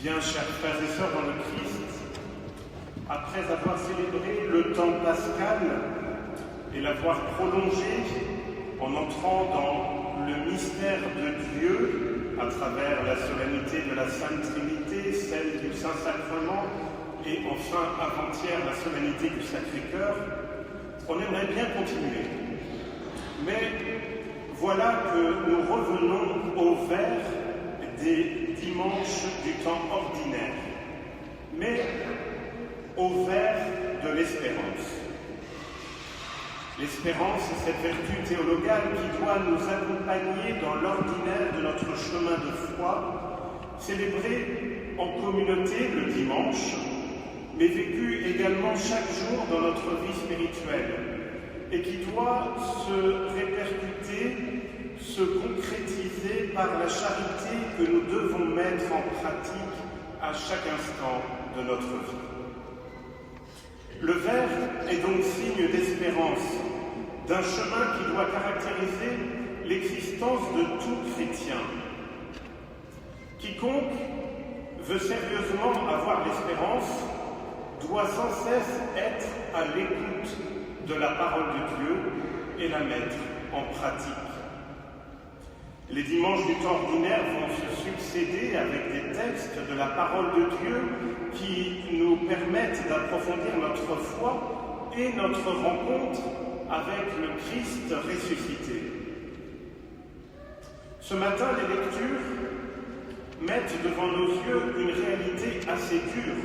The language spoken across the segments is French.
Bien, chers frères et sœurs dans le Christ, après avoir célébré le temps pascal et l'avoir prolongé en entrant dans le mystère de Dieu à travers la solennité de la Sainte Trinité, celle du Saint-Sacrement et enfin avant-hier la solennité du Sacré-Cœur, on aimerait bien continuer. Mais voilà que nous revenons au vers des dimanches du temps ordinaire, mais au vers de l'espérance. L'espérance, c'est cette vertu théologale qui doit nous accompagner dans l'ordinaire de notre chemin de foi, célébré en communauté le dimanche, mais vécu également chaque jour dans notre vie spirituelle, et qui doit se répercuter, se concrétiser par la charité que nous devons mettre en pratique à chaque instant de notre vie. Le vers est donc signe d'espérance, d'un chemin qui doit caractériser l'existence de tout chrétien. Quiconque veut sérieusement avoir l'espérance doit sans cesse être à l'écoute de la parole de Dieu et la mettre en pratique. Les dimanches du temps ordinaire vont se succéder avec des textes de la parole de Dieu qui nous permettent d'approfondir notre foi et notre rencontre avec le Christ ressuscité. Ce matin, les lectures mettent devant nos yeux une réalité assez dure,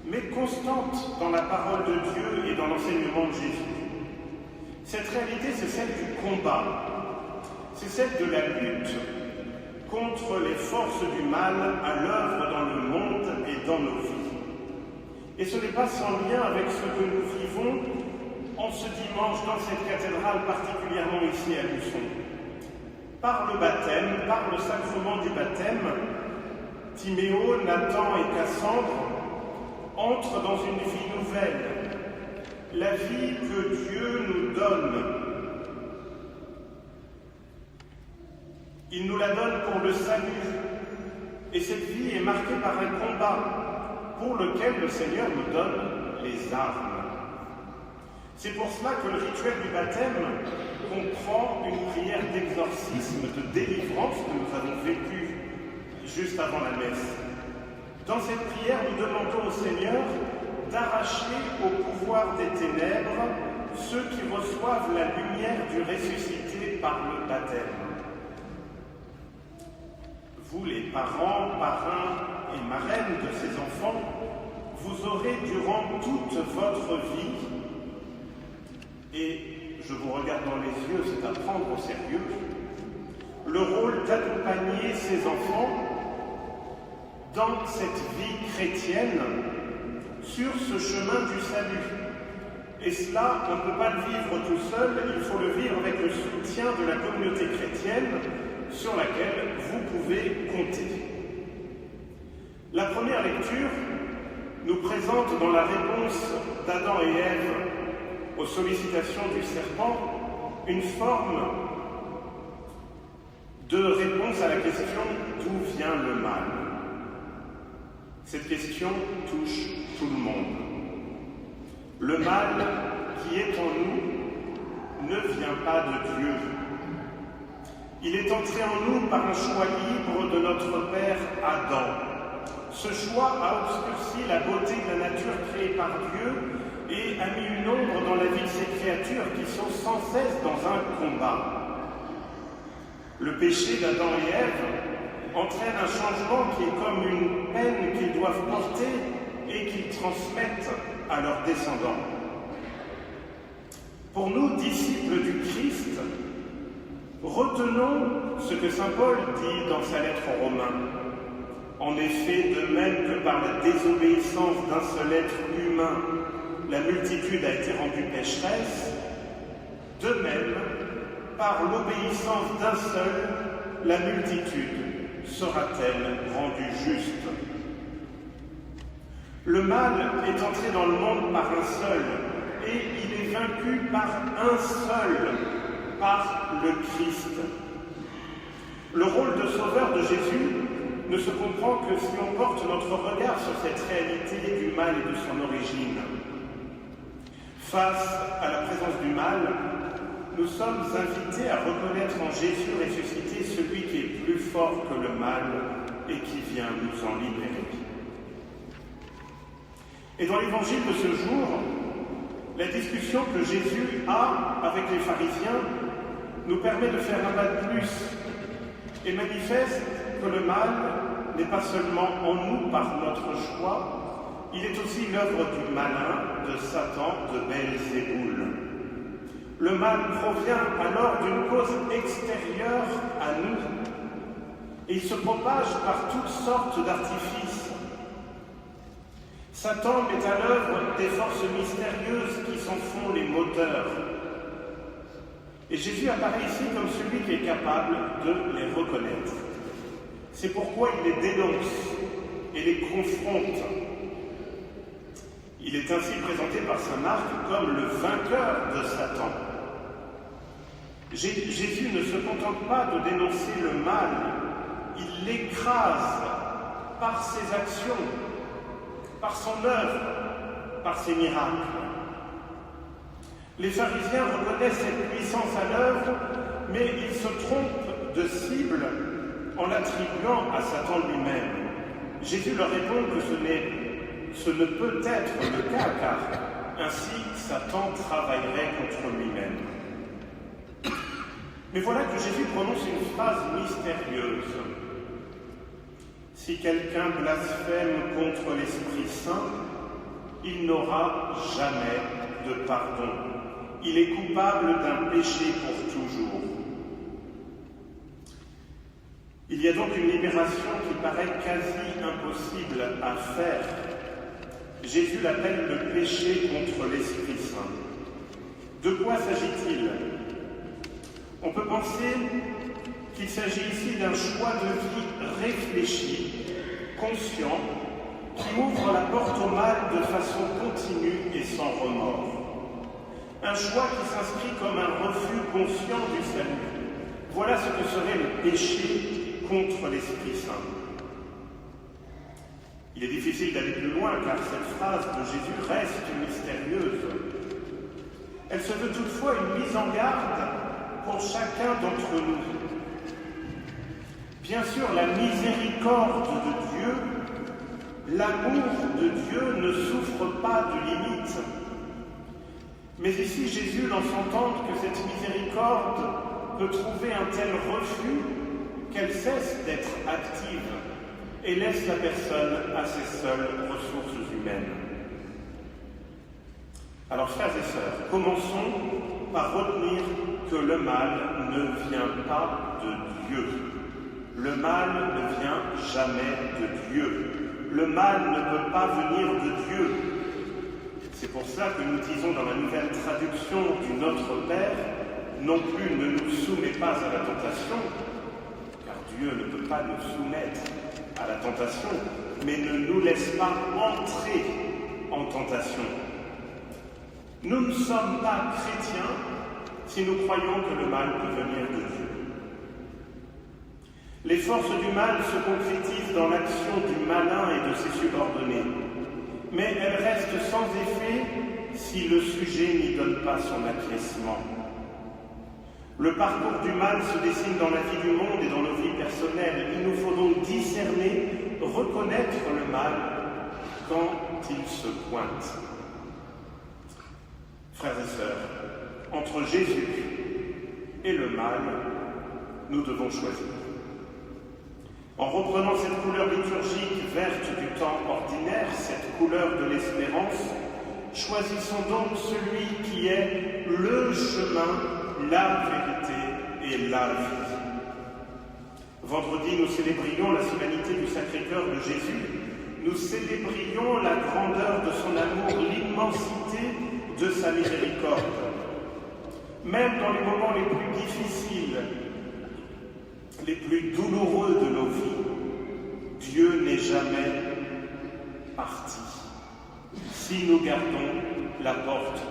mais constante dans la parole de Dieu et dans l'enseignement de Jésus. Cette réalité, c'est celle du combat. C'est celle de la lutte contre les forces du mal à l'œuvre dans le monde et dans nos vies. Et ce n'est pas sans lien avec ce que nous vivons en ce dimanche dans cette cathédrale, particulièrement ici à Luçon. Par le baptême, par le sacrement du baptême, Timéo, Nathan et Cassandre entrent dans une vie nouvelle, la vie que Dieu nous donne. Il nous la donne pour le salut. Et cette vie est marquée par un combat pour lequel le Seigneur nous donne les armes. C'est pour cela que le rituel du baptême comprend une prière d'exorcisme, de délivrance que nous avons vécue juste avant la messe. Dans cette prière, nous demandons au Seigneur d'arracher au pouvoir des ténèbres ceux qui reçoivent la lumière du ressuscité par le baptême. Vous, les parents, parrains et marraines de ces enfants, vous aurez durant toute votre vie, et je vous regarde dans les yeux, c'est à prendre au sérieux, le rôle d'accompagner ces enfants dans cette vie chrétienne sur ce chemin du salut. Et cela, on ne peut pas le vivre tout seul, il faut le vivre avec le soutien de la communauté chrétienne sur laquelle vous pouvez compter. La première lecture nous présente dans la réponse d'Adam et Ève aux sollicitations du serpent une forme de réponse à la question « D'où vient le mal ?» Cette question touche tout le monde. Le mal qui est en nous ne vient pas de Dieu. Il est entré en nous par un choix libre de notre père Adam. Ce choix a obscurci la beauté de la nature créée par Dieu et a mis une ombre dans la vie de ces créatures qui sont sans cesse dans un combat. Le péché d'Adam et Ève entraîne un changement qui est comme une peine qu'ils doivent porter et qu'ils transmettent à leurs descendants. Pour nous, disciples du Christ, retenons ce que saint Paul dit dans sa lettre aux Romains. En effet, de même que par la désobéissance d'un seul être humain, la multitude a été rendue pécheresse, de même, par l'obéissance d'un seul, la multitude sera-t-elle rendue juste. Le mal est entré dans le monde par un seul, et il est vaincu par un seul, par le Christ. Le rôle de sauveur de Jésus ne se comprend que si on porte notre regard sur cette réalité du mal et de son origine. Face à la présence du mal, nous sommes invités à reconnaître en Jésus ressuscité celui qui est plus fort que le mal et qui vient nous en libérer. Et dans l'évangile de ce jour, la discussion que Jésus a avec les pharisiens nous permet de faire un pas de plus et manifeste que le mal n'est pas seulement en nous par notre choix, il est aussi l'œuvre du malin, de Satan, de Belzéboul. Le mal provient alors d'une cause extérieure à nous et il se propage par toutes sortes d'artifices. Satan met à l'œuvre des forces mystérieuses qui s'en font les moteurs. Et Jésus apparaît ici comme celui qui est capable de les reconnaître. C'est pourquoi il les dénonce et les confronte. Il est ainsi présenté par saint Marc comme le vainqueur de Satan. Jésus ne se contente pas de dénoncer le mal, il l'écrase par ses actions, par son œuvre, par ses miracles. Les pharisiens reconnaissent cette puissance à l'œuvre, mais ils se trompent de cible en l'attribuant à Satan lui-même. Jésus leur répond que ce ne peut être le cas, car ainsi Satan travaillerait contre lui-même. Mais voilà que Jésus prononce une phrase mystérieuse. Si quelqu'un blasphème contre l'Esprit Saint, il n'aura jamais de pardon. Il est coupable d'un péché pour toujours. Il y a donc une libération qui paraît quasi impossible à faire. Jésus l'appelle le péché contre l'Esprit Saint. De quoi s'agit-il ? On peut penser qu'il s'agit ici d'un choix de vie réfléchi, conscient, qui ouvre la porte au mal de façon continue et sans remords. Un choix qui s'inscrit comme un refus conscient du salut. Voilà ce que serait le péché contre l'Esprit Saint. Il est difficile d'aller plus loin car cette phrase de Jésus reste mystérieuse. Elle se veut toutefois une mise en garde pour chacun d'entre nous. Bien sûr, la miséricorde de Dieu, l'amour de Dieu ne souffre pas de limites. Mais ici, Jésus laisse entendre que cette miséricorde peut trouver un tel refus qu'elle cesse d'être active et laisse la personne à ses seules ressources humaines. Alors, frères et sœurs, commençons par retenir que le mal ne vient pas de Dieu. Le mal ne vient jamais de Dieu. Le mal ne peut pas venir de Dieu. C'est pour cela que nous disons dans la nouvelle traduction du Notre Père, non plus ne nous soumets pas à la tentation, car Dieu ne peut pas nous soumettre à la tentation, mais ne nous laisse pas entrer en tentation. Nous ne sommes pas chrétiens si nous croyons que le mal peut venir de Dieu. Les forces du mal se concrétisent dans l'action du malin et de ses subordonnés, mais elles restent sans effet si le sujet n'y donne pas son acquiescement. Le parcours du mal se dessine dans la vie du monde et dans nos vies personnelles. Il nous faut donc discerner, reconnaître le mal quand il se pointe. Frères et sœurs, entre Jésus et le mal, nous devons choisir. En reprenant cette couleur liturgique verte du temps ordinaire, cette couleur de l'espérance, choisissons donc celui qui est le chemin, la vérité et la vie. Vendredi, nous célébrions la solennité du Sacré-Cœur de Jésus. Nous célébrions la grandeur de son amour, l'immensité de sa miséricorde. Même dans les moments les plus difficiles, les plus douloureux de nos vies, Dieu n'est jamais parti. Si nous gardons la porte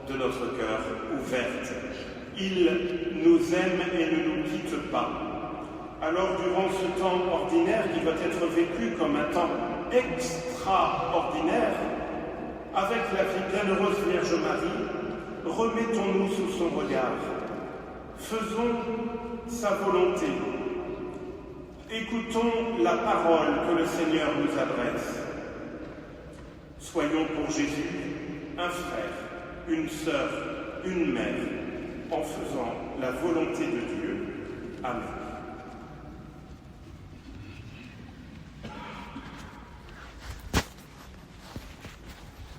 de notre cœur ouverte, il nous aime et ne nous quitte pas. Alors, durant ce temps ordinaire qui doit être vécu comme un temps extraordinaire, avec la bienheureuse Vierge Marie, remettons-nous sous son regard. Faisons sa volonté. Écoutons la parole que le Seigneur nous adresse. Soyons pour Jésus un frère, une sœur, une mère, en faisant la volonté de Dieu. Amen.